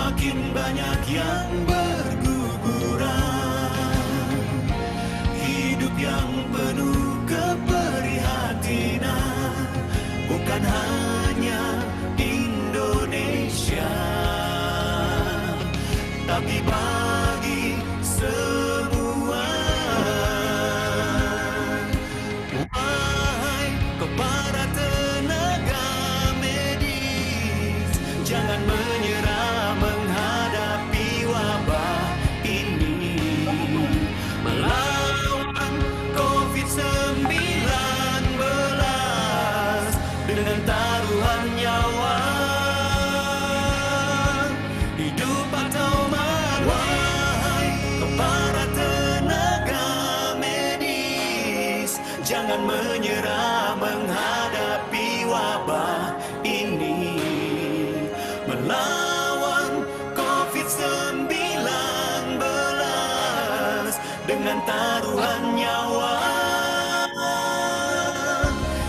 Makin banyak yang berguguran, hidup yang penuh keprihatinan, bukan hanya Indonesia, tapi bagi semua. Wahai kepada tenaga medis, jangan menyerah menghadapi wabah ini. Melawan COVID-19 dengan taruhan nyawa, hidup atau mati. Wahai kepada tenaga medis, jangan menyerah menghadapi wabah ini. Melawan COVID-19 dengan taruhan nyawa,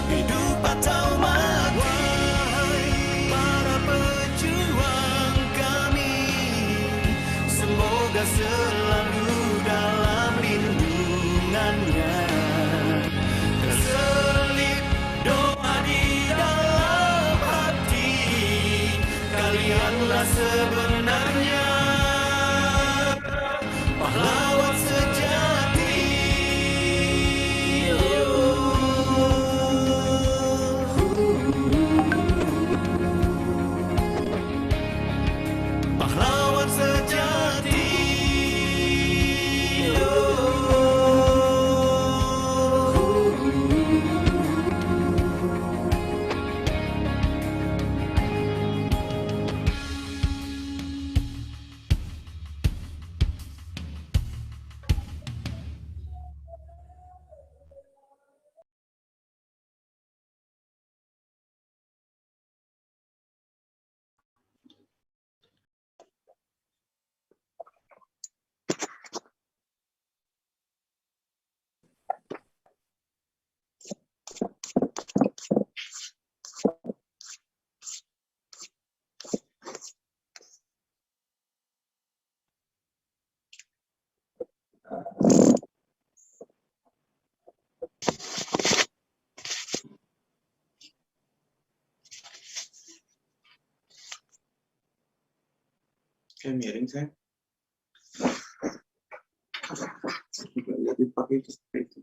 hidup atau mati. Wahai para pejuang kami, semoga selalu dalam lindungannya. Terselip doa di dalam hati, kalianlah sebenarnya pahlawan sejati. Pahlawan sejati. Kayak miring saya. Juga lihat dipakai itu seperti itu.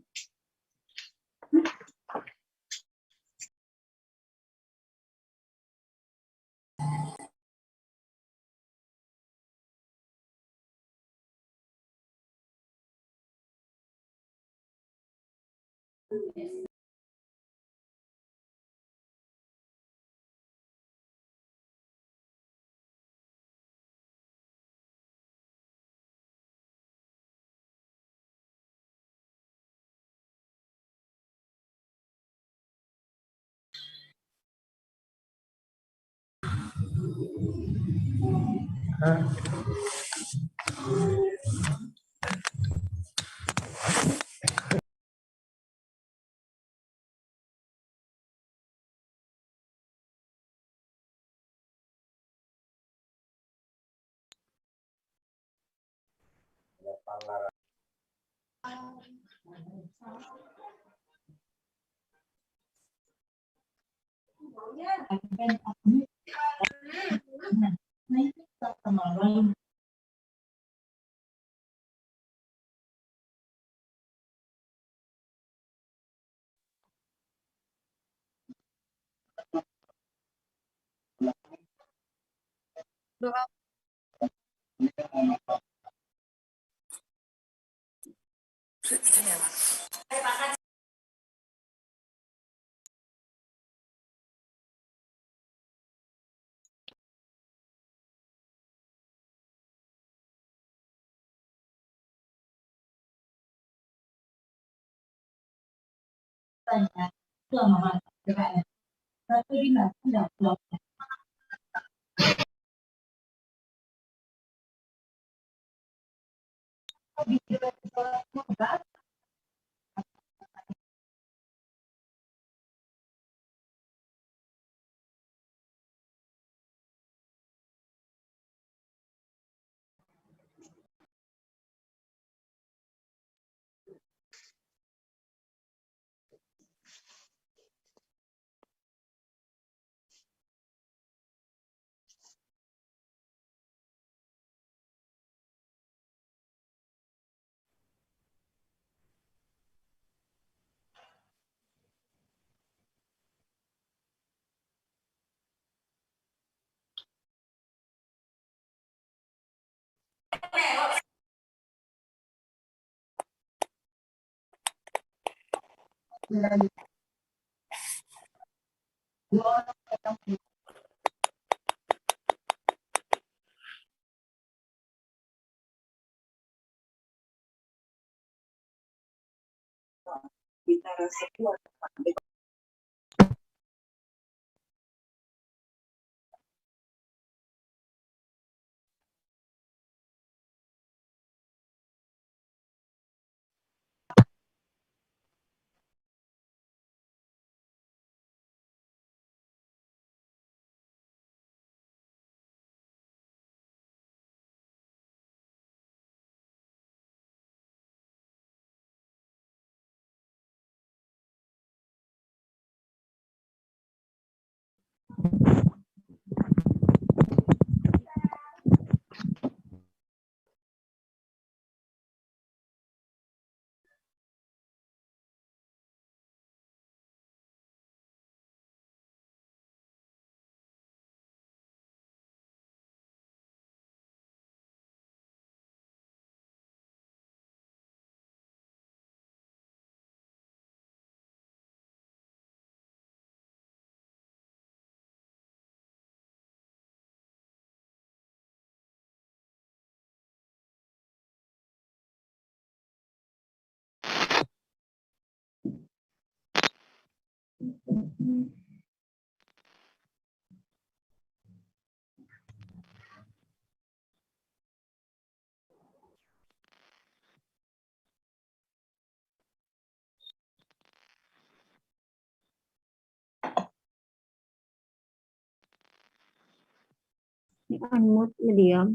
Doa. Unmute diam.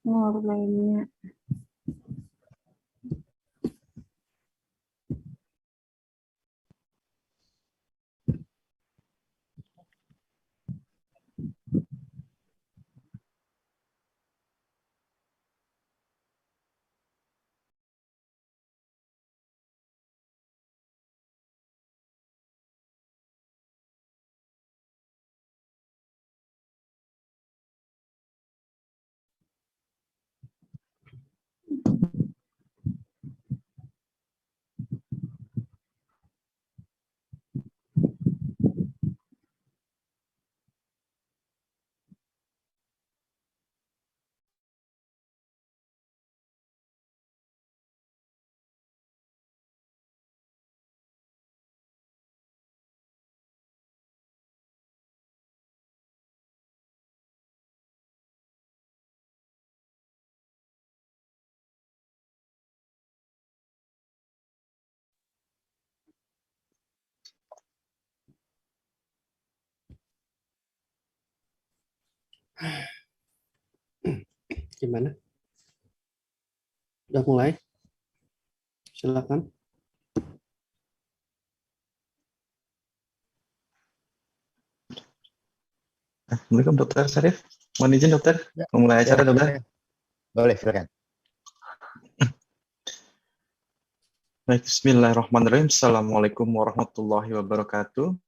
Ngor lainnya. Gimana? Udah mulai? Silakan. Assalamualaikum Dokter Syarif. Mohon izin dokter, Ya. memulai acara dokter. Boleh, silakan. Baik, Bismillahirrahmanirrahim. Assalamualaikum warahmatullahi wabarakatuh.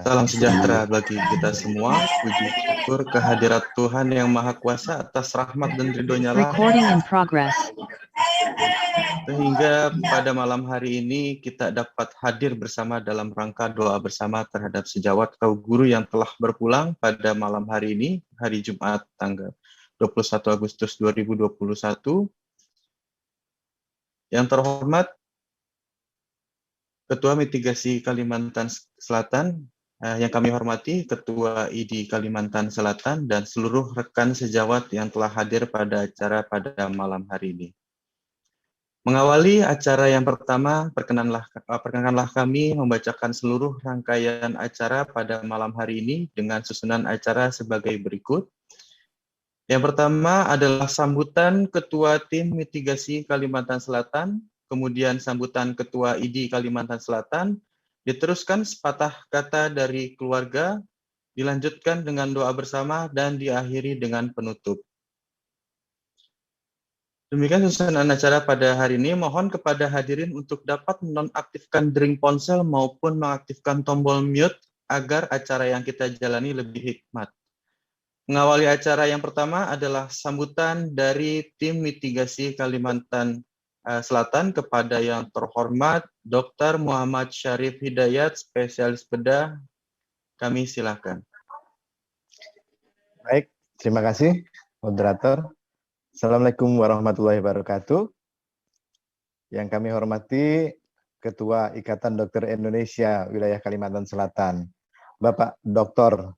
Salam sejahtera bagi kita semua. Puji syukur kehadirat Tuhan Yang Maha Kuasa atas rahmat dan ridho-Nya lah. Recording in progress. Sehingga pada malam hari ini kita dapat hadir bersama dalam rangka doa bersama terhadap sejawat kaum guru yang telah berpulang pada malam hari ini, hari Jumat tanggal 21 Agustus 2021. Yang terhormat Ketua Mitigasi Kalimantan Selatan, yang kami hormati Ketua ID Kalimantan Selatan dan seluruh rekan sejawat yang telah hadir pada acara pada malam hari ini. Mengawali acara yang pertama, perkenankanlah kami membacakan seluruh rangkaian acara pada malam hari ini dengan susunan acara sebagai berikut. Yang pertama adalah sambutan Ketua Tim Mitigasi Kalimantan Selatan, kemudian sambutan Ketua ID Kalimantan Selatan, diteruskan sepatah kata dari keluarga, dilanjutkan dengan doa bersama, dan diakhiri dengan penutup. Demikian susunan acara pada hari ini. Mohon kepada hadirin untuk dapat menonaktifkan dering ponsel maupun mengaktifkan tombol mute agar acara yang kita jalani lebih hikmat. Mengawali acara yang pertama adalah sambutan dari Tim Mitigasi Kalimantan Selatan kepada yang terhormat Dr. Muhammad Syarif Hidayat, spesialis bedah. Kami silakan. Baik, terima kasih moderator. Assalamualaikum warahmatullahi wabarakatuh. Yang kami hormati Ketua Ikatan Dokter Indonesia Wilayah Kalimantan Selatan, Bapak Dr.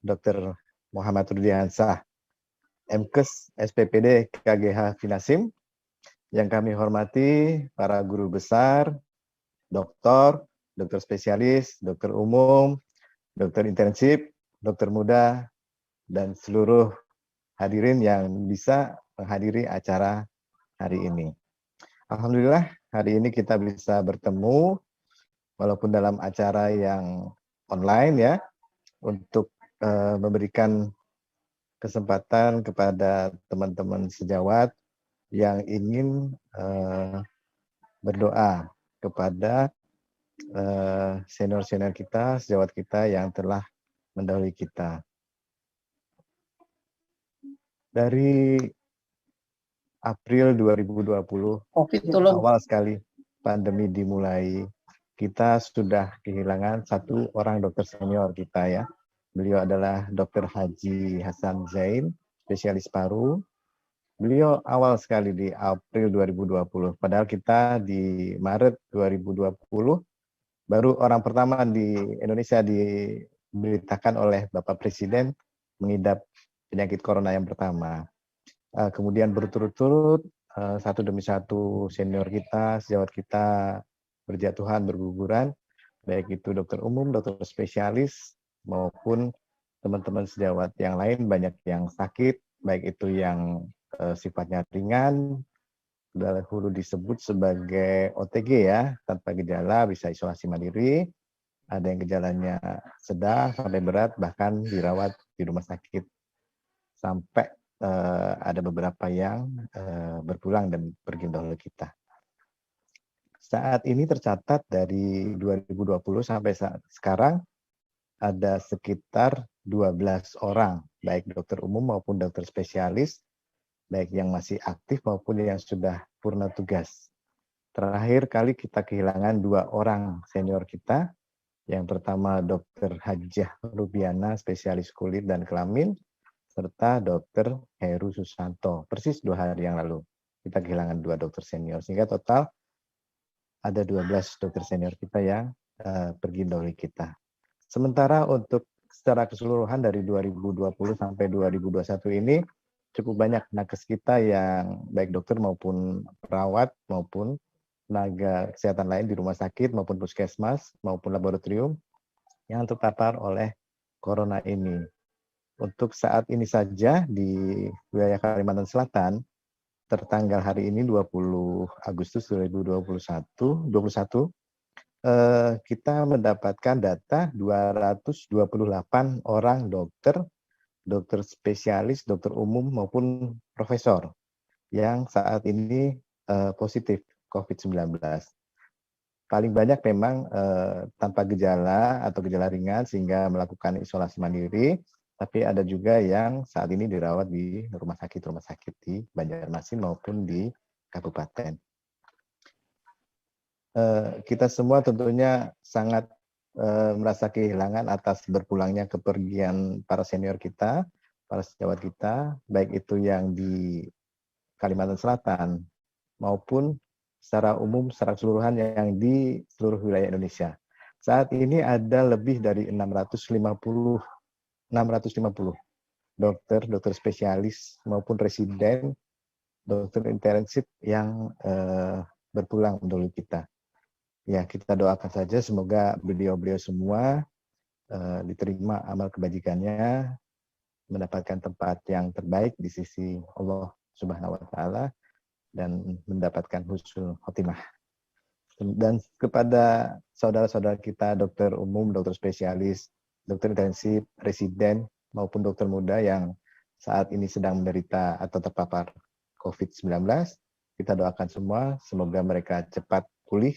Muhammad Rudiansah, MKes SPPD KGH Finasim. Yang kami hormati para guru besar, dokter spesialis, dokter umum, dokter intensif, dokter muda, dan seluruh hadirin yang bisa menghadiri acara hari ini. Alhamdulillah hari ini kita bisa bertemu walaupun dalam acara yang online ya, untuk memberikan kesempatan kepada teman-teman sejawat yang ingin berdoa kepada senior-senior kita, sejawat kita yang telah mendahului kita. Dari April 2020, awal sekali pandemi dimulai, kita sudah kehilangan satu orang dokter senior kita ya. Beliau adalah Dr. Haji Hasan Zain, spesialis paru. Beliau awal sekali di April 2020, padahal kita di Maret 2020, baru orang pertama di Indonesia diberitakan oleh Bapak Presiden mengidap penyakit corona yang pertama. Kemudian berturut-turut satu demi satu senior kita, sejawat kita berjatuhan, berguguran, baik itu dokter umum, dokter spesialis, maupun teman-teman sejawat yang lain, banyak yang sakit, baik itu yang sifatnya ringan, dahulu disebut sebagai OTG ya, tanpa gejala, bisa isolasi mandiri, ada yang gejalanya sedang sampai berat, bahkan dirawat di rumah sakit, sampai ada beberapa yang berpulang dan pergi dahulu kita. Saat ini tercatat dari 2020 sampai sekarang ada sekitar 12 orang, baik dokter umum maupun dokter spesialis, baik yang masih aktif maupun yang sudah purna tugas. Terakhir kali kita kehilangan 2 orang senior kita. Yang pertama Dr. Hajah Rubiana, spesialis kulit dan kelamin, serta Dr. Heru Susanto. Persis 2 hari yang lalu kita kehilangan 2 dokter senior, sehingga total ada 12 dokter senior kita yang pergi dahulu kita. Sementara untuk secara keseluruhan dari 2020 sampai 2021 ini cukup banyak nakes kita yang baik dokter maupun perawat maupun tenaga kesehatan lain di rumah sakit maupun puskesmas maupun laboratorium yang terpapar oleh corona ini. Untuk saat ini saja di wilayah Kalimantan Selatan, tertanggal hari ini 20 Agustus 2021, kita mendapatkan data 228 orang dokter spesialis, dokter umum maupun profesor yang saat ini positif COVID-19. Paling banyak memang tanpa gejala atau gejala ringan sehingga melakukan isolasi mandiri. Tapi ada juga yang saat ini dirawat di rumah sakit di Banjarmasin maupun di kabupaten. Kita semua tentunya sangat merasa kehilangan atas berpulangnya kepergian para senior kita, para sejawat kita, baik itu yang di Kalimantan Selatan maupun secara umum, secara keseluruhan yang di seluruh wilayah Indonesia. Saat ini ada lebih dari 650 dokter spesialis maupun residen, dokter intensif yang berpulang dulu kita. Ya, kita doakan saja semoga beliau-beliau semua diterima amal kebajikannya mendapatkan tempat yang terbaik di sisi Allah Subhanahu wa taala dan mendapatkan husnul khotimah. Dan kepada saudara-saudara kita dokter umum, dokter spesialis, dokter intensif, residen maupun dokter muda yang saat ini sedang menderita atau terpapar COVID-19, kita doakan semua semoga mereka cepat pulih,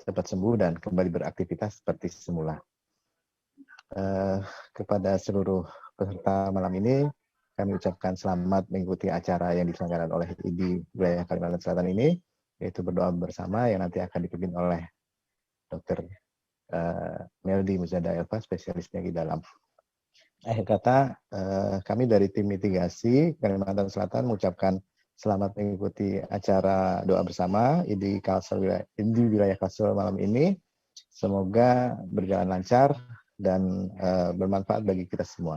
cepat sembuh dan kembali beraktivitas seperti semula. Kepada seluruh peserta malam ini, kami ucapkan selamat mengikuti acara yang diselenggarakan oleh IDI wilayah Kalimantan Selatan ini, yaitu berdoa bersama yang nanti akan dipimpin oleh Dr. Meldi Muzada Elva, spesialis penyakit dalam. Akhir kata, kami dari tim mitigasi Kalimantan Selatan mengucapkan selamat mengikuti acara doa bersama IDI wilayah Kalsel malam ini. Semoga berjalan lancar dan bermanfaat bagi kita semua.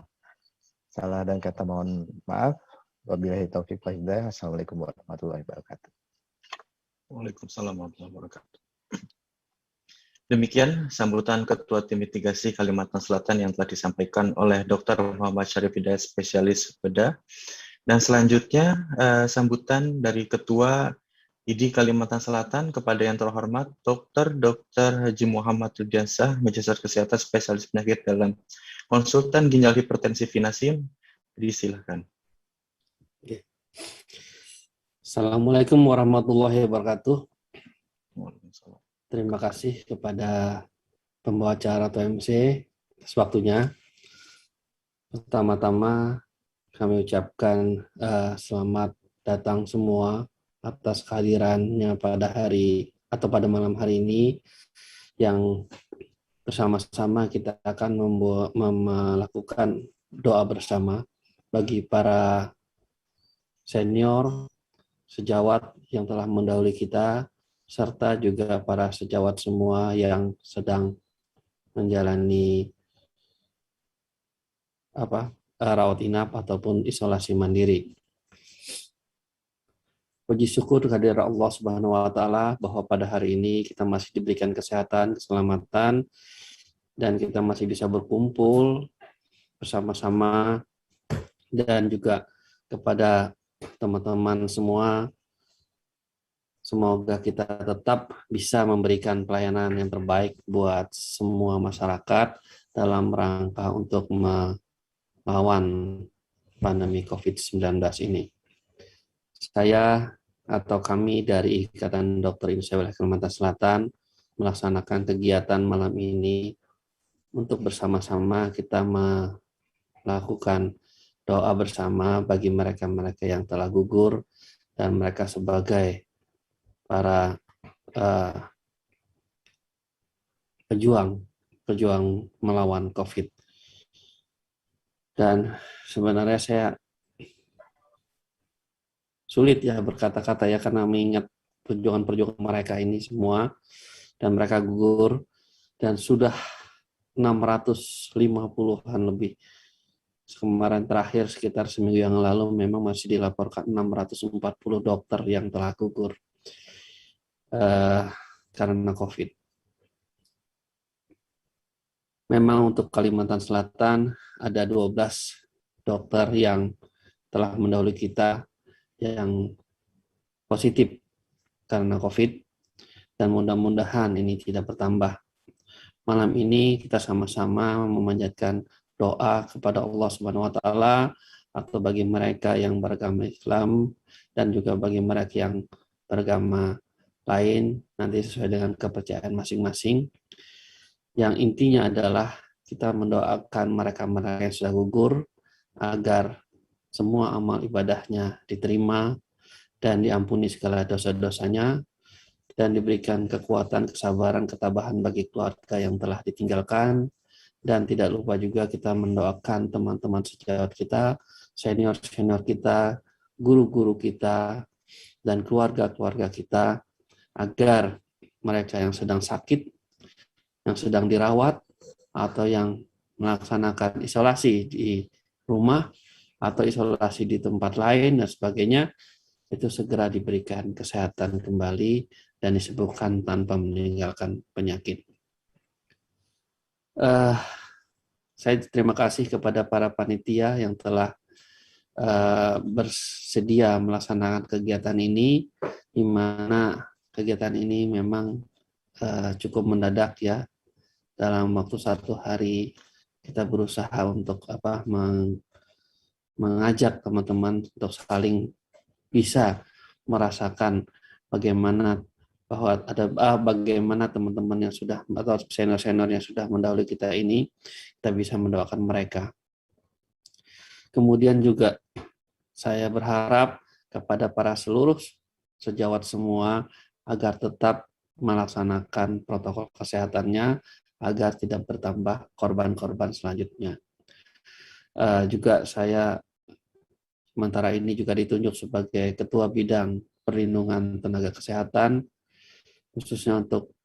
Salah dan kata mohon maaf. Wabillahi taufiq wal hidayah. Assalamualaikum warahmatullahi wabarakatuh. Waalaikumsalam warahmatullahi wabarakatuh. Demikian sambutan Ketua Tim Mitigasi Kalimantan Selatan yang telah disampaikan oleh Dr. Muhammad Syarif Hidayat, spesialis bedah. Dan selanjutnya sambutan dari Ketua IDI Kalimantan Selatan kepada yang terhormat Dr. Haji Muhammad Rudiansah, Magister Kesehatan Spesialis Penyakit Dalam, Konsultan Ginjal Hipertensi Vinasim. Disilakan. Assalamualaikum warahmatullahi wabarakatuh. Terima kasih kepada pembawa acara atau MC atas waktunya. Pertama-tama kami ucapkan selamat datang semua atas kehadirannya pada hari atau pada malam hari ini yang bersama-sama kita akan melakukan doa bersama bagi para senior, sejawat yang telah mendahului kita, serta juga para sejawat semua yang sedang menjalani rawat inap ataupun isolasi mandiri. Puji syukur kehadirat Allah Subhanahu wa taala bahwa pada hari ini kita masih diberikan kesehatan, keselamatan, dan kita masih bisa berkumpul bersama-sama, dan juga kepada teman-teman semua, semoga kita tetap bisa memberikan pelayanan yang terbaik buat semua masyarakat dalam rangka untuk melawan pandemi COVID-19 ini. Saya atau kami dari Ikatan Dokter Indonesia Wilayah Kalimantan Selatan melaksanakan kegiatan malam ini untuk bersama-sama kita melakukan doa bersama bagi mereka-mereka yang telah gugur dan mereka sebagai para pejuang melawan COVID. Dan sebenarnya saya sulit ya berkata-kata ya, karena mengingat perjuangan-perjuangan mereka ini semua, dan mereka gugur, dan sudah 650-an lebih. Kemarin terakhir sekitar seminggu yang lalu memang masih dilaporkan 640 dokter yang telah gugur karena COVID. Memang untuk Kalimantan Selatan ada 12 dokter yang telah mendahului kita yang positif karena COVID, dan mudah-mudahan ini tidak bertambah. Malam ini kita sama-sama memanjatkan doa kepada Allah Subhanahu wa taala atau bagi mereka yang beragama Islam dan juga bagi mereka yang beragama lain, nanti sesuai dengan kepercayaan masing-masing. Yang intinya adalah kita mendoakan mereka-mereka yang sudah gugur agar semua amal ibadahnya diterima dan diampuni segala dosa-dosanya, dan diberikan kekuatan, kesabaran, ketabahan bagi keluarga yang telah ditinggalkan. Dan tidak lupa juga kita mendoakan teman-teman sejawat kita, senior-senior kita, guru-guru kita, dan keluarga-keluarga kita, agar mereka yang sedang sakit, yang sedang dirawat, atau yang melaksanakan isolasi di rumah, atau isolasi di tempat lain, dan sebagainya, itu segera diberikan kesehatan kembali dan disembuhkan tanpa meninggalkan penyakit. saya terima kasih kepada para panitia yang telah bersedia melaksanakan kegiatan ini, di mana kegiatan ini memang cukup mendadak ya. Dalam waktu 1 hari kita berusaha untuk mengajak teman-teman untuk saling bisa merasakan bagaimana bahwa bagaimana teman-teman yang sudah atau senior-senior yang sudah mendahului kita ini, kita bisa mendoakan mereka. Kemudian juga saya berharap kepada para seluruh sejawat semua agar tetap melaksanakan protokol kesehatannya agar tidak bertambah korban-korban selanjutnya. Juga saya sementara ini juga ditunjuk sebagai Ketua Bidang Perlindungan Tenaga Kesehatan, khususnya untuk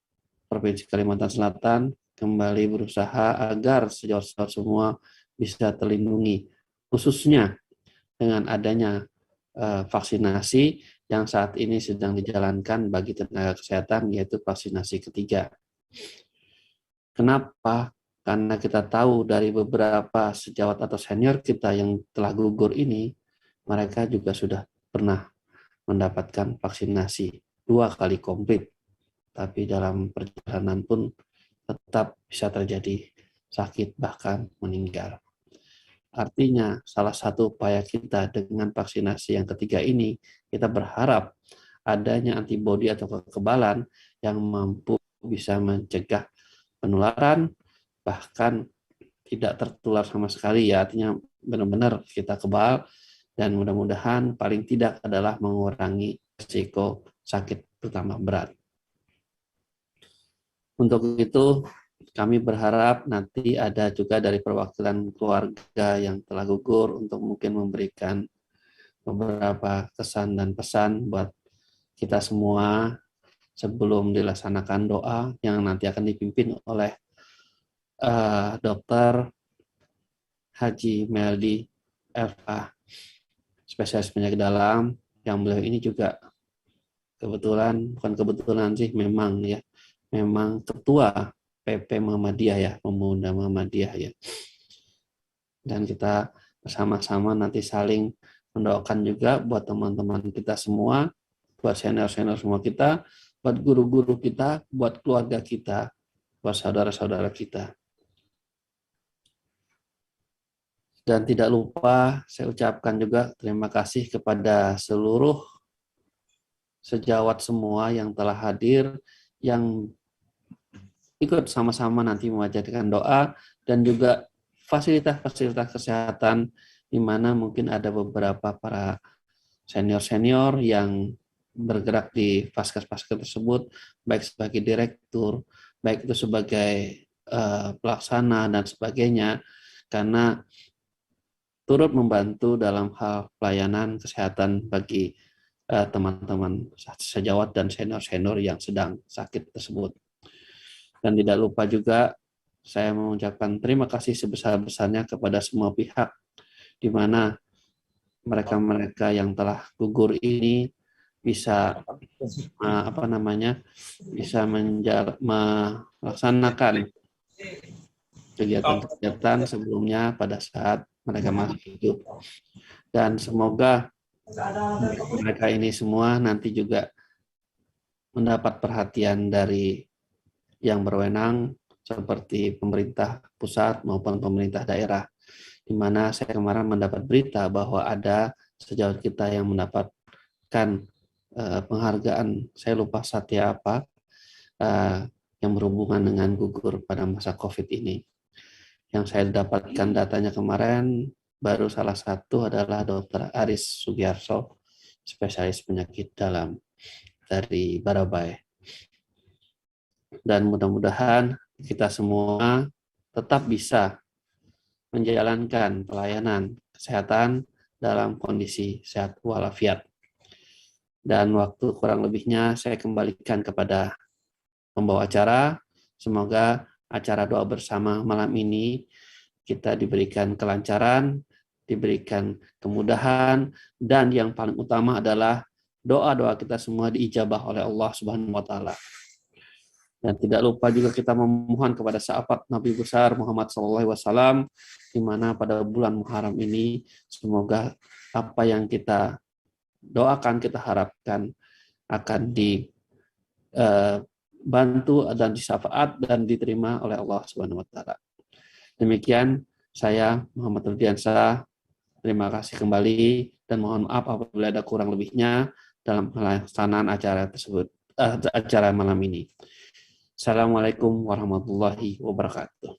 Provinsi Kalimantan Selatan, kembali berusaha agar sejawat-sejawat semua bisa terlindungi, khususnya dengan adanya vaksinasi yang saat ini sedang dijalankan bagi tenaga kesehatan, yaitu vaksinasi ketiga. Kenapa? Karena kita tahu dari beberapa sejawat atau senior kita yang telah gugur ini, mereka juga sudah pernah mendapatkan vaksinasi 2 kali komplit. Tapi dalam perjalanan pun tetap bisa terjadi sakit, bahkan meninggal. Artinya, salah satu upaya kita dengan vaksinasi yang ketiga ini, kita berharap adanya antibodi atau kekebalan yang mampu bisa mencegah penularan, bahkan tidak tertular sama sekali ya, artinya benar-benar kita kebal, dan mudah-mudahan paling tidak adalah mengurangi risiko sakit bertambah berat. Untuk itu, kami berharap nanti ada juga dari perwakilan keluarga yang telah gugur untuk mungkin memberikan beberapa kesan dan pesan buat kita semua sebelum dilaksanakan doa yang nanti akan dipimpin oleh Dr. Haji Meldi FA, spesialis penyakit dalam, yang beliau ini juga bukan kebetulan sih, memang ya, memang ketua PP Muhammadiyah ya, Pemuda Muhammadiyah ya. Dan kita bersama-sama nanti saling mendoakan juga buat teman-teman kita semua, buat senior-senior semua kita, buat guru-guru kita, buat keluarga kita, buat saudara-saudara kita. Dan tidak lupa saya ucapkan juga terima kasih kepada seluruh sejawat semua yang telah hadir, yang ikut sama-sama nanti memanjatkan doa, dan juga fasilitas-fasilitas kesehatan di mana mungkin ada beberapa para senior-senior yang bergerak di vaskes-vaskes tersebut, baik sebagai direktur, baik itu sebagai pelaksana dan sebagainya, karena turut membantu dalam hal pelayanan kesehatan bagi teman-teman sejawat dan senior-senior yang sedang sakit tersebut. Dan tidak lupa juga saya mengucapkan terima kasih sebesar-besarnya kepada semua pihak, di mana mereka-mereka yang telah gugur ini bisa bisa melaksanakan kegiatan-kegiatan sebelumnya pada saat mereka masih hidup. Dan semoga mereka ini semua nanti juga mendapat perhatian dari yang berwenang seperti pemerintah pusat maupun pemerintah daerah, di mana saya kemarin mendapat berita bahwa ada sejawat kita yang mendapatkan penghargaan, saya lupa satya apa, yang berhubungan dengan gugur pada masa COVID ini. Yang saya dapatkan datanya kemarin, baru salah satu adalah Dr. Aris Sugiarso, spesialis penyakit dalam dari Barabai. Dan mudah-mudahan kita semua tetap bisa menjalankan pelayanan kesehatan dalam kondisi sehat walafiat. Dan waktu kurang lebihnya saya kembalikan kepada pembawa acara. Semoga acara doa bersama malam ini kita diberikan kelancaran, diberikan kemudahan, dan yang paling utama adalah doa-doa kita semua diijabah oleh Allah Subhanahu wa Ta'ala. Dan tidak lupa juga kita memohon kepada sahabat Nabi besar Muhammad SAW, di mana pada bulan Muharram ini semoga apa yang kita doakan, kita harapkan akan dibantu dan disyafaat dan diterima oleh Allah Subhanahu Wa Taala. Demikian saya Muhammad Rudiansyah. Terima kasih kembali dan mohon maaf apabila ada kurang lebihnya dalam pelaksanaan acara tersebut, acara malam ini. Assalamualaikum warahmatullahi wabarakatuh.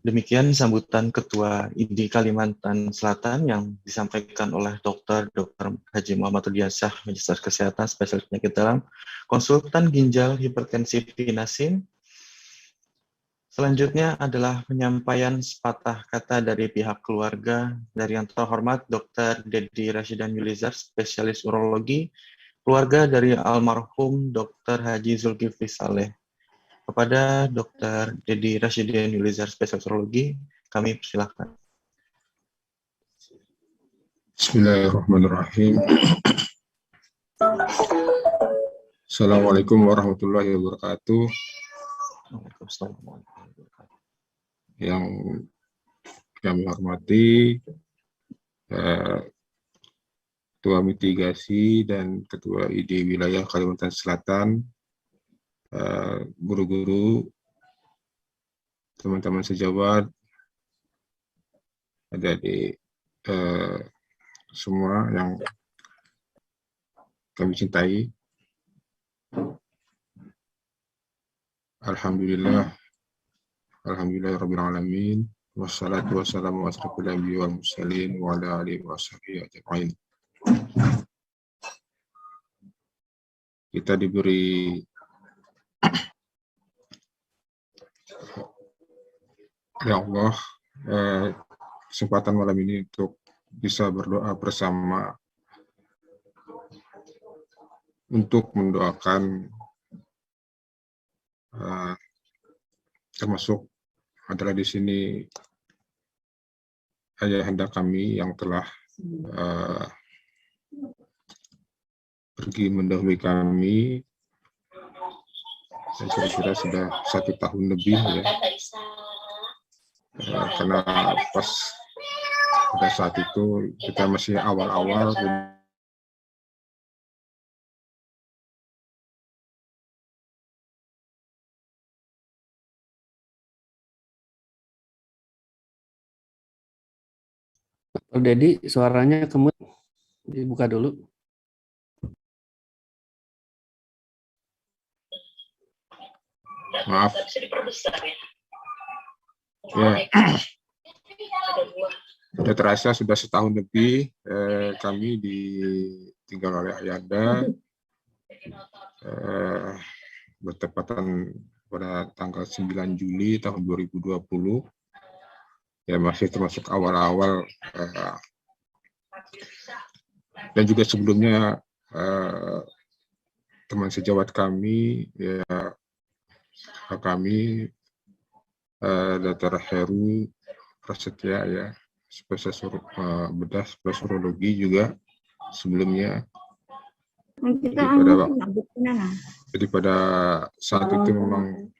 Demikian sambutan Ketua ID Kalimantan Selatan yang disampaikan oleh Dr. Haji Muhammad Rudiansyah, Magister Kesehatan, Spesialis Penyakit Dalam, Konsultan Ginjal Hipertensi Nasim. Selanjutnya adalah penyampaian sepatah kata dari pihak keluarga dari yang terhormat Dr. Dedi Rashidan Yulizar, Spesialis Urologi, keluarga dari almarhum Dr. Haji Zulkifli Saleh. Kepada Dr. Dedi Rashidan Yulizar, Spesialis Urologi, kami persilahkan. Bismillahirrahmanirrahim. Assalamualaikum warahmatullahi wabarakatuh. Yang kami hormati Ketua Mitigasi dan Ketua ID Wilayah Kalimantan Selatan, guru-guru, teman-teman sejawat, adik-adik semua yang kami cintai. Alhamdulillahirabbil alamin, wassalatu wassalamu ala asyrofil anbiya'i wal mursalin wa ala alihi washabihi ajmain. Kita diberi ya Allah kesempatan malam ini untuk bisa berdoa bersama untuk mendoakan termasuk adalah di sini ayahanda kami yang telah pergi mendahului kami, saya kira-kira sudah 1 tahun lebih ya, karena pas pada saat itu kita masih awal-awal. Pak Dedi, suaranya kemut, dibuka dulu. Maaf. Ya. Sudah terasa sudah 1 tahun lebih kami ditinggal oleh ayahanda, bertepatan pada tanggal 9 Juli tahun 2020. Ya, masih termasuk awal-awal dan juga sebelumnya teman sejawat kami ya Dr. Heru Prasetya ya, spesialis bedah, spesialis urologi juga sebelumnya. Jadi pada saat itu memang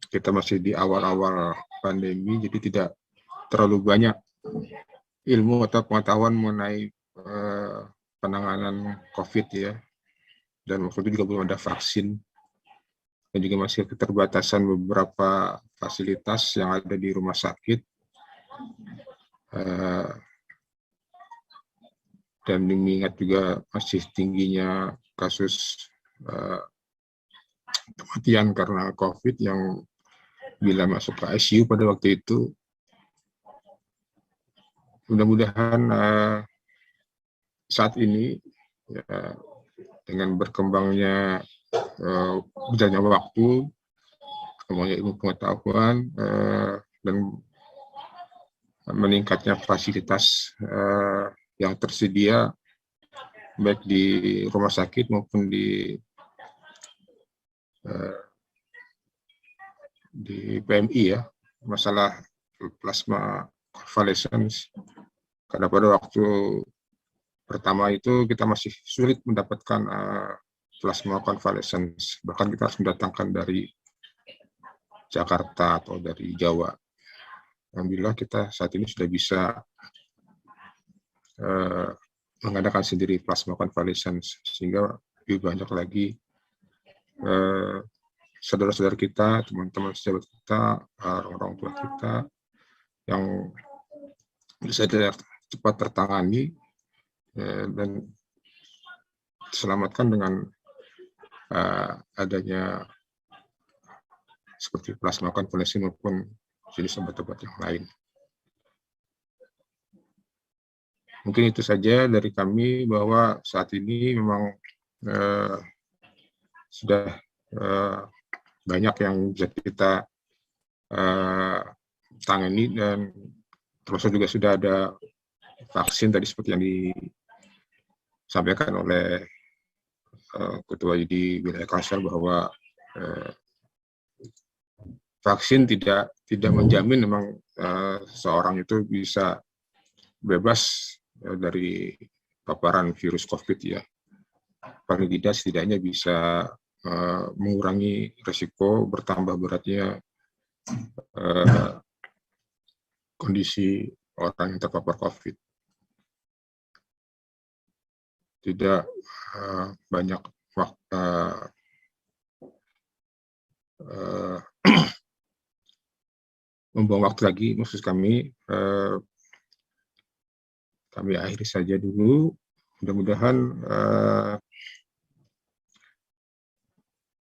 kita masih di awal-awal pandemi, jadi tidak terlalu banyak ilmu atau pengetahuan mengenai penanganan COVID ya, dan waktu itu juga belum ada vaksin, dan juga masih keterbatasan beberapa fasilitas yang ada di rumah sakit, dan mengingat juga masih tingginya kasus kematian karena COVID yang bila masuk ke ICU pada waktu itu. Mudah-mudahan saat ini ya, dengan berkembangnya berjalannya waktu, berkembangnya ilmu pengetahuan dan meningkatnya fasilitas yang tersedia baik di rumah sakit maupun di PMI ya, masalah plasma convalescence. Karena pada waktu pertama itu kita masih sulit mendapatkan plasma convalescence, bahkan kita harus mendatangkan dari Jakarta atau dari Jawa. Alhamdulillah kita saat ini sudah bisa mengadakan sendiri plasma convalescence, sehingga lebih banyak lagi saudara-saudara kita, teman-teman sejawat kita, orang tua kita yang bisa cepat tertangani dan diselamatkan dengan adanya seperti plasma konvalesen maupun jenis obat-obat yang lain. Mungkin itu saja dari kami, bahwa saat ini memang sudah banyak yang bisa kita tangani, dan termasuk juga sudah ada vaksin tadi seperti yang disampaikan oleh Ketua ID Wilayah Kalsel, bahwa vaksin tidak menjamin memang seorang itu bisa bebas dari paparan virus COVID ya. Paling tidak setidaknya bisa mengurangi risiko bertambah beratnya kondisi orang yang terpapar COVID. Tidak banyak membuang waktu lagi, maksud kami akhiri saja dulu. Mudah-mudahan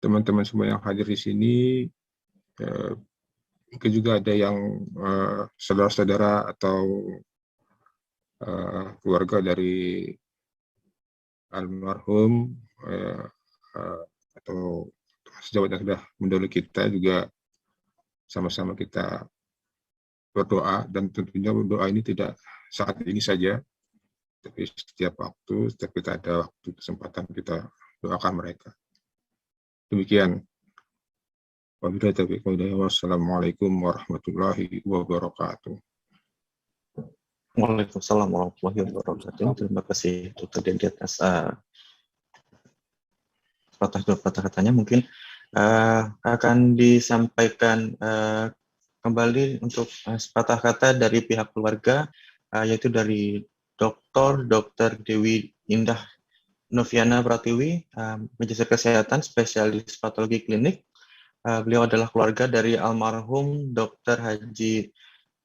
teman-teman semua yang hadir di sini, mungkin juga ada yang saudara-saudara atau keluarga dari almarhum atau sejawat yang sudah mendahului kita, juga sama-sama kita berdoa, dan tentunya doa ini tidak saat ini saja, tapi setiap waktu, setiap kita ada waktu kesempatan, kita doakan mereka. Demikian. Wassalamualaikum warahmatullahi wabarakatuh. Waalaikumsalam warahmatullahi wabarakatuh. Terima kasih Dr. Dendi atas patah katanya. Mungkin akan disampaikan kembali untuk sepatah kata dari pihak keluarga, yaitu dari Dr. Dewi Indah Noviana Pratiwi, Magister Kesehatan, Spesialis Patologi Klinik. Beliau adalah keluarga dari almarhum Dr. Haji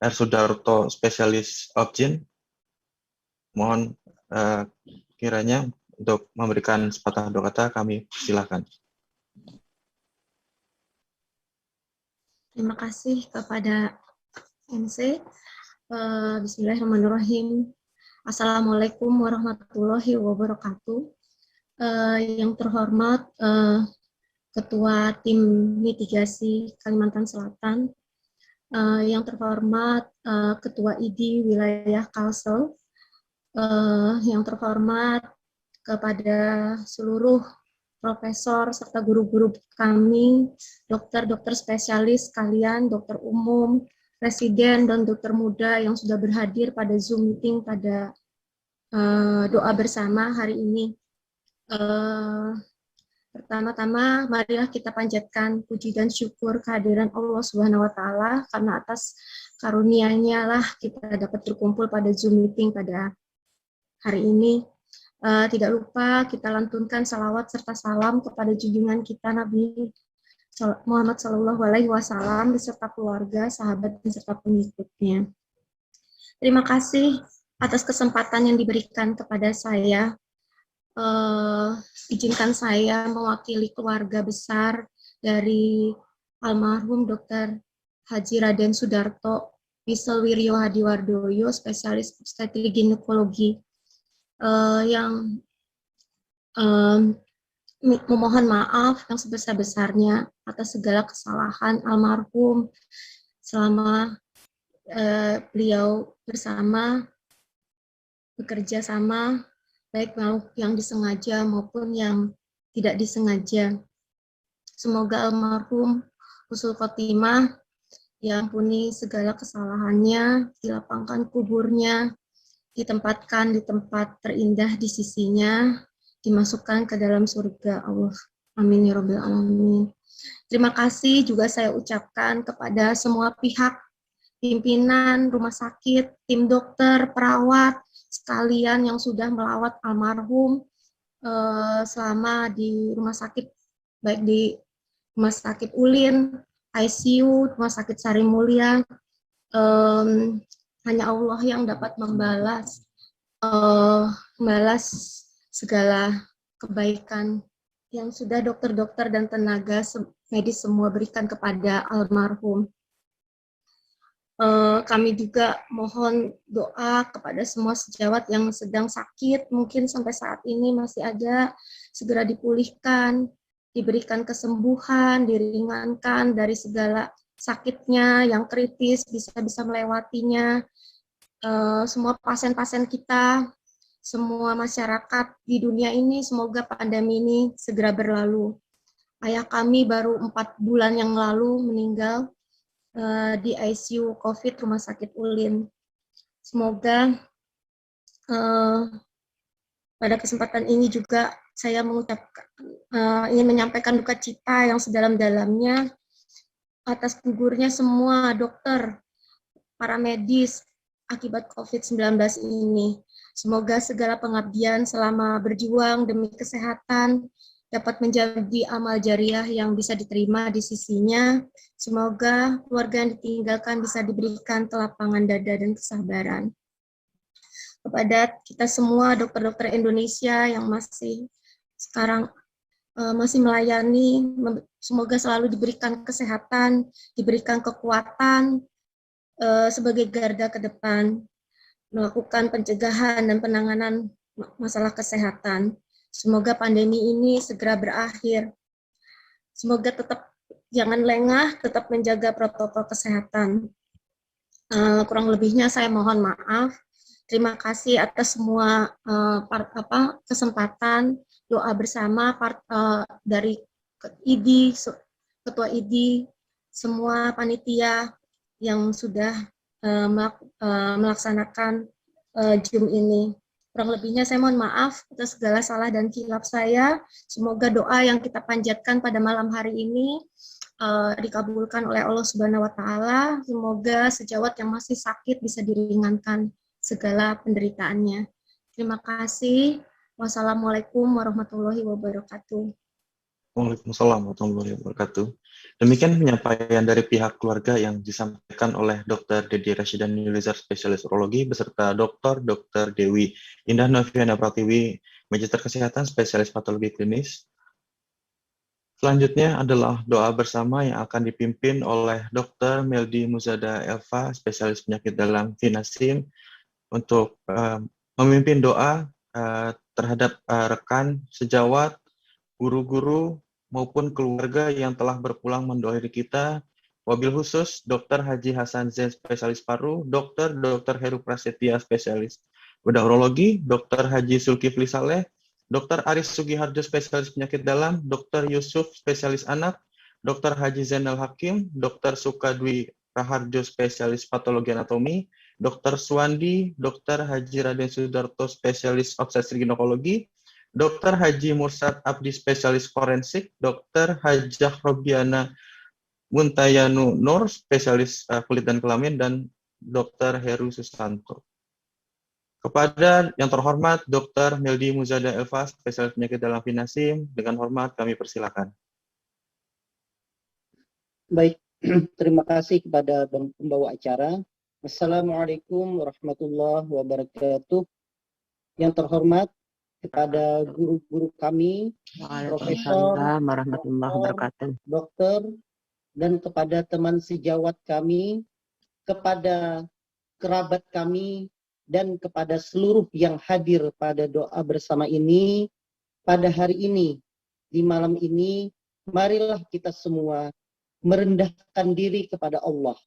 R. Sudarto, Spesialis Obgyn. Mohon kiranya untuk memberikan sepatah dua kata, kami silakan. Terima kasih kepada MC. Bismillahirrahmanirrahim. Assalamualaikum warahmatullahi wabarakatuh. Yang terhormat Ketua Tim Mitigasi Kalimantan Selatan, yang terhormat Ketua ID Wilayah Kalsel, yang terhormat kepada seluruh profesor serta guru-guru kami, dokter-dokter spesialis kalian, dokter umum, residen, dan dokter muda yang sudah berhadir pada Zoom meeting pada doa bersama hari ini. Pertama-tama, marilah kita panjatkan puji dan syukur kehadiran Allah Subhanahu wa Ta'ala, karena atas karunia-Nya lah kita dapat berkumpul pada Zoom meeting pada hari ini. Tidak lupa kita lantunkan salawat serta salam kepada junjungan kita Nabi Muhammad SAW beserta keluarga, sahabat, dan serta pengikutnya. Terima kasih atas kesempatan yang diberikan kepada saya. Izinkan saya mewakili keluarga besar dari almarhum Dr. Haji Raden Sudarto Wisselwiryo Hadiwardoyo, Spesialis Obstetrik Ginekologi, yang memohon maaf yang sebesar-besarnya atas segala kesalahan almarhum selama beliau bersama bekerja sama, baik yang disengaja maupun yang tidak disengaja. Semoga almarhum husnul khotimah, yang ampuni segala kesalahannya, dilapangkan kuburnya, ditempatkan di tempat terindah di sisinya, dimasukkan ke dalam surga Allah. Amin ya Rabbal Alamin. Terima kasih juga saya ucapkan kepada semua pihak, pimpinan rumah sakit, tim dokter, perawat, sekalian yang sudah melawat almarhum selama di rumah sakit, baik di Rumah Sakit Ulin, ICU, Rumah Sakit Sari Mulia. Hanya Allah yang dapat membalas segala kebaikan yang sudah dokter-dokter dan tenaga medis semua berikan kepada almarhum. Kami juga mohon doa kepada semua sejawat yang sedang sakit, mungkin sampai saat ini masih ada, segera dipulihkan, diberikan kesembuhan, diringankan dari segala sakitnya yang kritis, bisa melewatinya. Semua pasien-pasien kita, semua masyarakat di dunia ini, semoga pandemi ini segera berlalu. Ayah kami baru 4 bulan yang lalu meninggal di ICU COVID Rumah Sakit Ulin. Semoga pada kesempatan ini juga saya ingin menyampaikan duka cita yang sedalam-dalamnya atas gugurnya semua dokter, para medis akibat COVID-19 ini. Semoga segala pengabdian selama berjuang demi kesehatan dapat menjadi amal jariah yang bisa diterima di sisinya. Semoga keluarga yang ditinggalkan bisa diberikan kelapangan dada dan kesabaran. Kepada kita semua dokter-dokter Indonesia yang masih sekarang masih melayani, semoga selalu diberikan kesehatan, diberikan kekuatan sebagai garda ke depan, melakukan pencegahan dan penanganan masalah kesehatan. Semoga pandemi ini segera berakhir. Semoga tetap jangan lengah, tetap menjaga protokol kesehatan. Kurang lebihnya saya mohon maaf. Terima kasih atas semua kesempatan doa bersama dari ID, Ketua ID, semua panitia yang sudah melaksanakan Zoom ini. Kurang lebihnya saya mohon maaf atas segala salah dan khilaf saya. Semoga doa yang kita panjatkan pada malam hari ini dikabulkan oleh Allah Subhanahu wa taala. Semoga sejawat yang masih sakit bisa diringankan segala penderitaannya. Terima kasih. Wassalamualaikum warahmatullahi wabarakatuh. Waalaikumsalam warahmatullahi wabarakatuh. Demikian penyampaian dari pihak keluarga yang disampaikan oleh Dr. Dedi Rashidan Nilizar, spesialis urologi, beserta Dr. Dewi Indah Noviana Pratiwi, Magister Kesehatan, spesialis patologi klinis. Selanjutnya adalah doa bersama yang akan dipimpin oleh Dr. Meldi Muzada Elva, spesialis penyakit dalam Vinasim, untuk memimpin doa terhadap rekan sejawat, guru-guru, maupun keluarga yang telah berpulang mendoairi kita, wabil khusus Dr. Haji Hasan Zain, spesialis paru, Dr. Heru Prasetya, spesialis bedah urologi, Dr. Haji Zulkifli Saleh, Dr. Aris Sugiharjo, spesialis penyakit dalam, Dr. Yusuf, spesialis anak, Dr. Haji Zainal Hakim, Dr. Sukadwi Raharjo, spesialis patologi anatomi, Dr. Suwandi, Dr. Haji Raden Sudarto, spesialis obstetrik ginekologi, Dr. Haji Mursad Abdi, spesialis forensik, Dr. Hajah Robiana Muntayanu Nur, spesialis kulit dan kelamin, dan Dr. Heru Susanto. Kepada yang terhormat Dr. Meldi Muzada Elva, spesialis penyakit dalam Vinasim, dengan hormat kami persilakan. Baik, terima kasih kepada pembawa acara. Assalamualaikum warahmatullahi wabarakatuh. Yang terhormat kepada guru-guru kami, Profesor, warahmatullahi wabarakatuh. Dokter, dan kepada teman sejawat kami, kepada kerabat kami, dan kepada seluruh yang hadir pada doa bersama ini, pada hari ini, di malam ini, marilah kita semua merendahkan diri kepada Allah,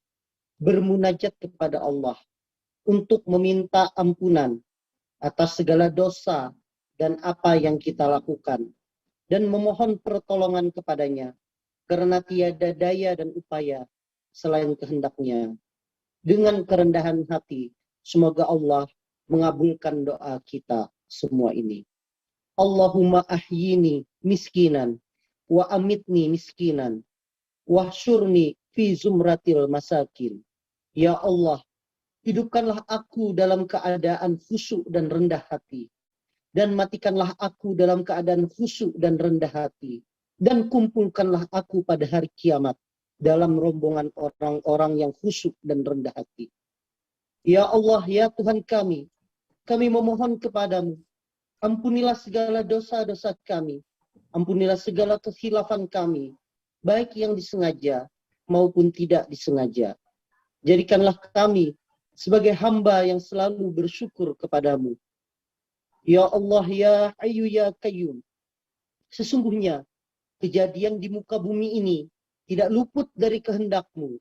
bermunajat kepada Allah, untuk meminta ampunan atas segala dosa dan apa yang kita lakukan, dan memohon pertolongan kepadanya, karena tiada daya dan upaya selain kehendaknya. Dengan kerendahan hati, semoga Allah mengabulkan doa kita semua ini. Allahumma ahyini miskinan wa amitni miskinan wahsyurni fi zumratil masakin. Ya Allah, hidupkanlah aku dalam keadaan khusyuk dan rendah hati, dan matikanlah aku dalam keadaan khusyuk dan rendah hati, dan kumpulkanlah aku pada hari kiamat dalam rombongan orang-orang yang khusyuk dan rendah hati. Ya Allah, ya Tuhan kami memohon kepadamu, ampunilah segala dosa-dosa kami, ampunilah segala kekhilafan kami, baik yang disengaja maupun tidak disengaja. Jadikanlah kami sebagai hamba yang selalu bersyukur kepadamu. Ya Allah, ya Hayyu ya Qayyum, sesungguhnya kejadian di muka bumi ini tidak luput dari kehendak-Mu.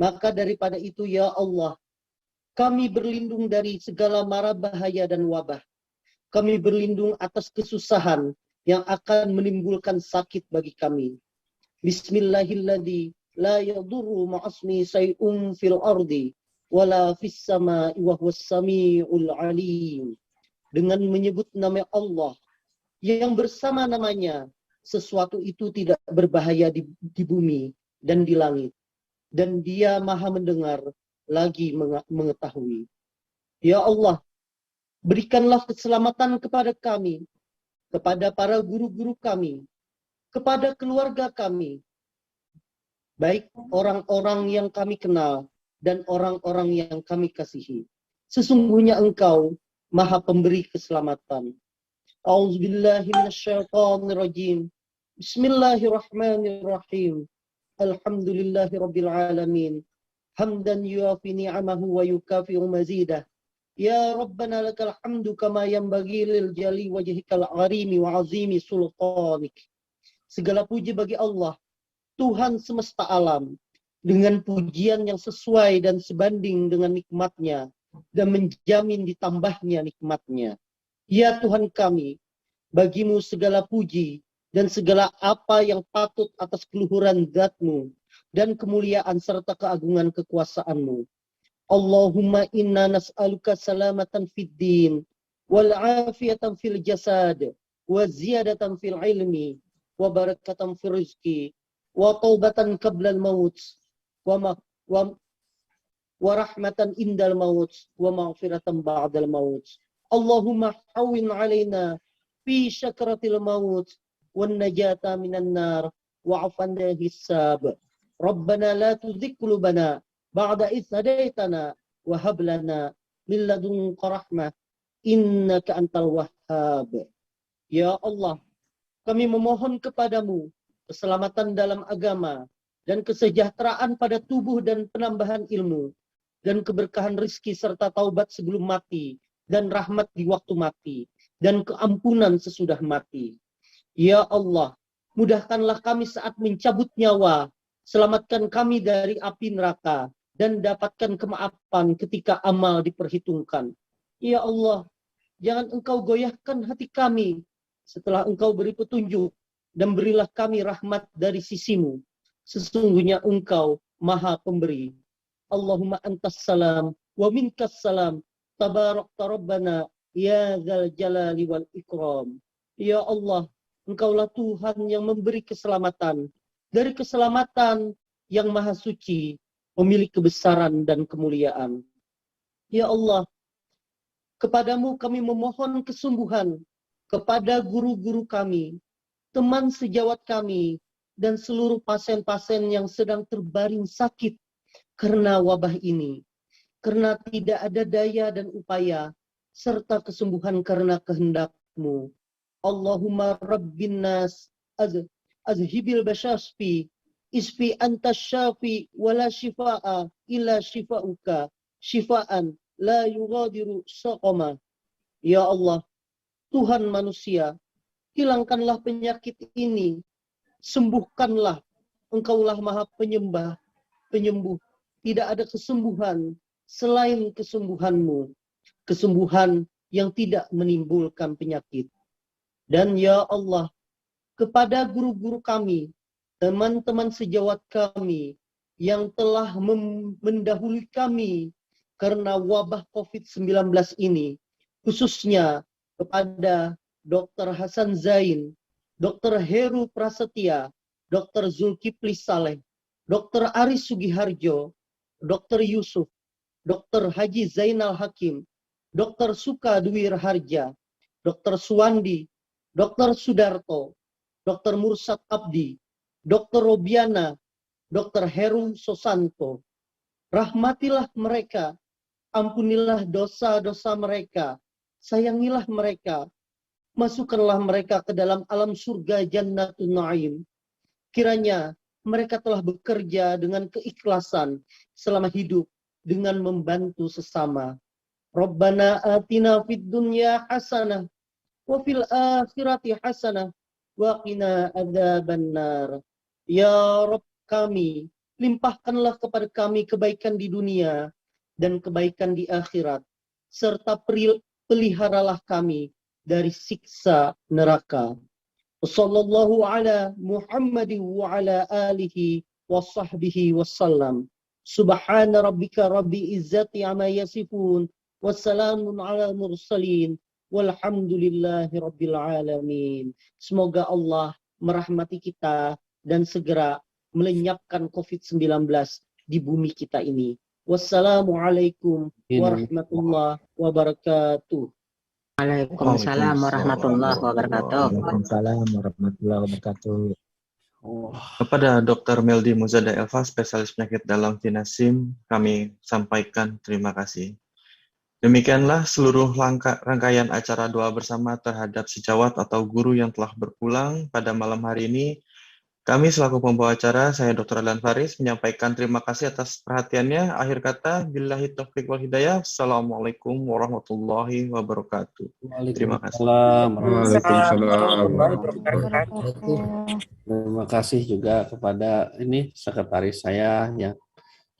Maka daripada itu, ya Allah, kami berlindung dari segala mara bahaya dan wabah. Kami berlindung atas kesusahan yang akan menimbulkan sakit bagi kami. Bismillahilladzi la yadurru ma'asmi say'un fil ardi wala fis sama'i wa huwas sami'ul alim. Dengan menyebut nama Allah yang bersama namanya sesuatu itu tidak berbahaya di bumi dan di langit, dan Dia Maha mendengar lagi mengetahui. Ya Allah, berikanlah keselamatan kepada kami, kepada para guru-guru kami, kepada keluarga kami, baik orang-orang yang kami kenal dan orang-orang yang kami kasihi. Sesungguhnya Engkau Maha pemberi keselamatan. A'udzubillahi minasyaitonirrajim. Bismillahirrahmanirrahim. Alhamdulillahirabbil alamin. Hamdan yuafi ni'amahu wa yukafi'u mazidah. Ya Rabbana lakal hamdu kama yanbaghi lil jali wajhikal arimi wa azimi sultanik. Segala puji bagi Allah, Tuhan semesta alam, dengan pujian yang sesuai dan sebanding dengan nikmat-Nya dan menjamin ditambahnya nikmat-Nya. Ya Tuhan kami, bagimu segala puji dan segala apa yang patut atas keluhuran zat-Mu dan kemuliaan serta keagungan kekuasaan-Mu. Allahumma inna nas'aluka salamatan fid din wal afiyatan fil jasad wa ziyadatan fil ilmi wa barakatan fil rizqi wa taubatan qablal maut wa rahmatan indal maut wa maghfiratan ba'dal maut. Allahumma hawwin alaina fi syakratil maut wan najata minan nar wa afana hisab. Rabbana la tuzigh qulubana ba'da idh hadaitana wa hab lana min ladunka rahmah innaka antal wahhab. Ya Allah, kami memohon kepadamu keselamatan dalam agama dan kesejahteraan pada tubuh dan penambahan ilmu dan keberkahan rizki serta taubat sebelum mati dan rahmat di waktu mati dan keampunan sesudah mati. Ya Allah, mudahkanlah kami saat mencabut nyawa, selamatkan kami dari api neraka dan dapatkan kemaafan ketika amal diperhitungkan. Ya Allah, jangan Engkau goyahkan hati kami setelah Engkau beri petunjuk, dan berilah kami rahmat dari sisi-Mu. Sesungguhnya Engkau Maha Pemberi. Allahumma antas salam wa minkas salam, tabarakta rabbana ya dzal jalali wal ikram. Ya Allah, Engkaulah Tuhan yang memberi keselamatan, dari keselamatan yang Maha Suci, pemilik kebesaran dan kemuliaan. Ya Allah, kepadamu kami memohon kesembuhan kepada guru-guru kami, teman sejawat kami, dan seluruh pasien-pasien yang sedang terbaring sakit karena wabah ini. Karena tidak ada daya dan upaya, serta kesembuhan karena kehendak-Mu. Allahumma rabbin nas azhibil bashasfi isfi anta syafi wala shifa'a illa shifa'uka shifa'an la yughadiru saqama. Ya Allah, Tuhan manusia, hilangkanlah penyakit ini, sembuhkanlah. Engkaulah Maha penyembuh. Tidak ada kesembuhan selain kesembuhan-Mu, kesembuhan yang tidak menimbulkan penyakit. Dan ya Allah, kepada guru-guru kami, teman-teman sejawat kami yang telah mendahului kami karena wabah COVID-19 ini, khususnya kepada Dr. Hasan Zain, Dr. Heru Prasetya, Dr. Zulkifli Saleh, Dr. Aris Sugiharjo, Dr. Yusuf, Dr. Haji Zainal Hakim, Dr. Suka Dwi Raharja, Dr. Suwandi, Dr. Sudarto, Dr. Mursad Abdi, Dr. Robiana, Dr. Heru Sosanto. Rahmatilah mereka, ampunilah dosa-dosa mereka, sayangilah mereka, masukkanlah mereka ke dalam alam surga Jannatun Naim. Kiranya mereka telah bekerja dengan keikhlasan selama hidup dengan membantu sesama. Rabbana atina fid dunya hasanah wa fil akhirati hasanah wa qina adzabannar. Ya Rabb kami, limpahkanlah kepada kami kebaikan di dunia dan kebaikan di akhirat, serta peliharalah kami dari siksa neraka. Wassallallahu ala Muhammadin wa ala alihi wa sahbihi wasallam. Subhana rabbika rabbil izzati amma yasifun. Wassalamun ala mursalin. Walhamdulillahi rabbil alamin. Semoga Allah merahmati kita dan segera melenyapkan COVID-19 di bumi kita ini. Wassalamualaikum warahmatullahi wabarakatuh. Waalaikumsalam warahmatullahi wabarakatuh. Waalaikumsalam warahmatullahi wabarakatuh. Kepada Dr. Meldi Muzada Elva, spesialis penyakit dalam Vinasim, kami sampaikan terima kasih. Demikianlah seluruh rangkaian acara doa bersama terhadap sejawat atau guru yang telah berpulang pada malam hari ini. Kami selaku pembawa acara, saya Dr. Adlan Faris, menyampaikan terima kasih atas perhatiannya. Akhir kata, billahi taufiq wal hidayah. Assalamualaikum warahmatullahi wabarakatuh. Terima kasih. Terima kasih juga kepada ini sekretaris saya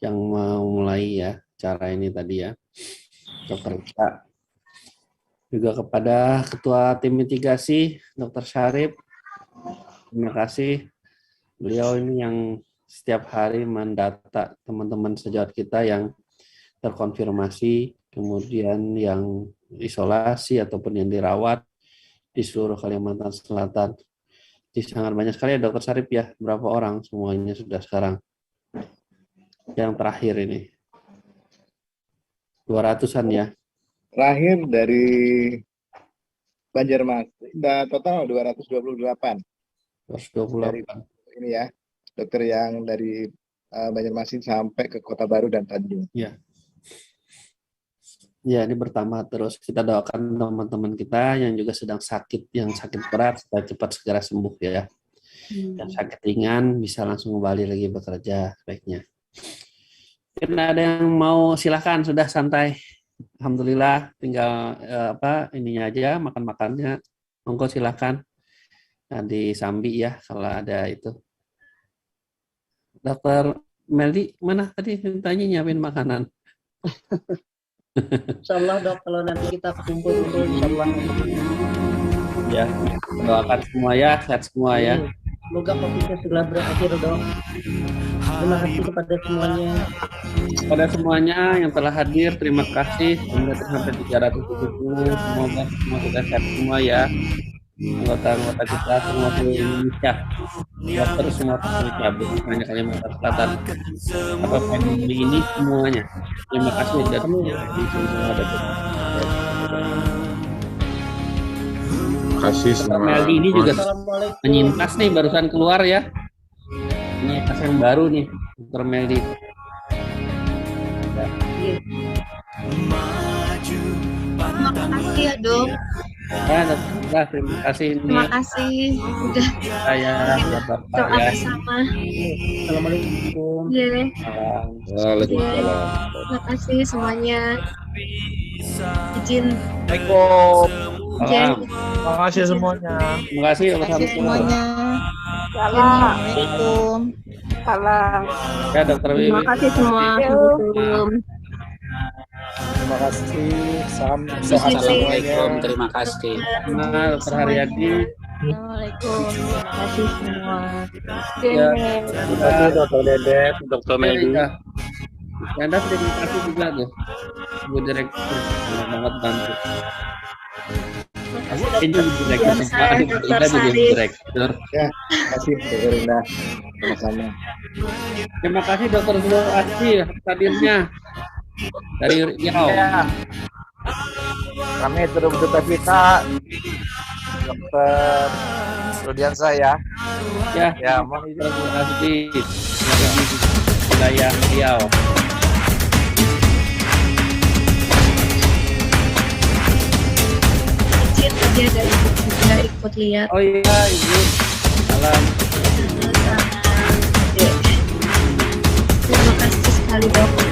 yang memulai ya acara ini tadi ya, Dr. Ika. Juga kepada Ketua Tim Mitigasi, Dr. Syarif. Terima kasih. Beliau ini yang setiap hari mendata teman-teman sejawat kita yang terkonfirmasi, kemudian yang isolasi ataupun yang dirawat di seluruh Kalimantan Selatan. Jadi sangat banyak sekali ya Dr. Syarif ya, berapa orang semuanya sudah sekarang? Yang terakhir ini. 200-an ya? Terakhir dari Banjarmasin, total 228. 228. Ini ya, dokter yang dari Banjarmasin sampai ke Kota Baru dan Tanjung. Ya. Ya, ini bertambah terus. Kita doakan teman-teman kita yang juga sedang sakit, yang sakit berat supaya cepat segera sembuh ya. Yang sakit ringan bisa langsung kembali lagi bekerja sebaiknya. Karena ada yang mau silakan, sudah santai. Alhamdulillah, tinggal ininya aja, makan-makannya. Monggo silakan. Nah, di Sambi ya, kalau ada itu. Dokter Meldi, mana tadi tanya nyiapin makanan? Insyaallah dok, kalau nanti kita kumpul-kumpul insyaallah. Ya, doakan semua ya, sehat semua ya. Semoga COVID-nya segera berakhir dok. Terima kasih kepada semuanya. Kepada semuanya yang telah hadir, terima kasih. Semoga sampai 370, semoga semua sudah sehat semua ya. Anggota-anggota kita semua di Indonesia, dokter semua Indonesia, bukan hanya Kalimantan Selatan. Apa pandemi ini semuanya. Terima kasih dan di semua ada. Terima kasih semua. Meldi ini juga menyintas nih barusan keluar ya. Ini tas yang baru nih, Dr. Meldi. Terima kasih ya dok. Ya, terima kasih. Terima kasih udah Saya Bapak doa ya. bersama. Assalamualaikum. Iya. Waalaikumsalam. Terima kasih semuanya. Izin. Salam. Terima kasih semuanya. Terima kasih Semuanya. Assalamualaikum. Salam. Ya, Dokter Wiwi. Terima kasih semua. Terima kasih. Salam sehat Assalamualaikum. Terima kasih. Nah, Dokter Haryadi. Assalamualaikum. Terima kasih semua. Ya, terima kasih Dokter Dedet, Dokter Meldi. Anda terima kasih juga tuh, Bu Direktur, banyak banget bantu. Ini Bu Direktur, saya Dr. Bu Sarif. Direktur. Ya, terima kasih Dr. Indah. Sama-sama. Terima kasih Dr. Zul Asri hadirnya dari Riau. Ya. Kami turut berduka cita, Dokter Rudiansa ya. Ya, Ya, mohon izin. Dr. Zul Asri dari wilayah Riau. Izin tadi ada ibu juga ikut lihat. Oh iya, Ibu. Salam. Terima kasih sekali dok.